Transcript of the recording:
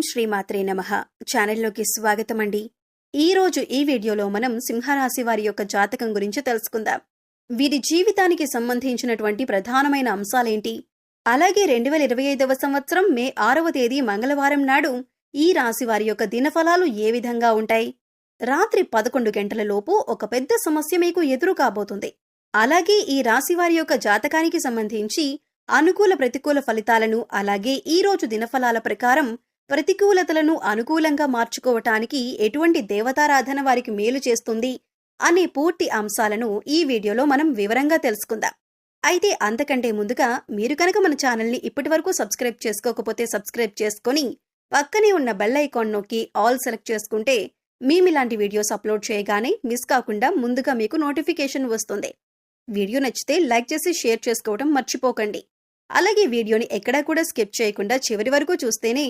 శ్రీమాత్రే నమః. ఛానల్లోకి స్వాగతం అండి. ఈరోజు ఈ వీడియోలో మనం సింహరాశి వారి యొక్క జాతకం గురించి తెలుసుకుందాం. వీరి జీవితానికి సంబంధించినటువంటి ప్రధానమైన అంశాలేంటి, అలాగే 2025వ సంవత్సరం మే 6వ తేదీ మంగళవారం నాడు ఈ రాశి వారి యొక్క దినఫలాలు ఏ విధంగా ఉంటాయి, రాత్రి 11 గంటల లోపు ఒక పెద్ద సమస్య మీకు ఎదురు కాబోతుంది. అలాగే ఈ రాశి వారి యొక్క జాతకానికి సంబంధించి అనుకూల ప్రతికూల ఫలితాలను, అలాగే ఈ రోజు దినఫలాల ప్రకారం ప్రతికూలతలను అనుకూలంగా మార్చుకోవటానికి ఎటువంటి దేవతారాధన వారికి మేలు చేస్తుంది అనే పూర్తి అంశాలను ఈ వీడియోలో మనం వివరంగా తెలుసుకుందాం. అయితే అంతకంటే ముందుగా మీరు కనుక మన ఛానల్ని ఇప్పటివరకు సబ్స్క్రైబ్ చేసుకోకపోతే సబ్స్క్రైబ్ చేసుకొని పక్కనే ఉన్న బెల్ ఐకాన్ నొక్కి ఆల్ సెలెక్ట్ చేసుకుంటే మేమిలాంటి వీడియోస్ అప్లోడ్ చేయగానే మిస్ కాకుండా ముందుగా మీకు నోటిఫికేషన్ వస్తుంది. వీడియో నచ్చితే లైక్ చేసి షేర్ చేసుకోవడం మర్చిపోకండి. అలాగే వీడియోని ఎక్కడా కూడా స్కిప్ చేయకుండా చివరి వరకు చూస్తేనే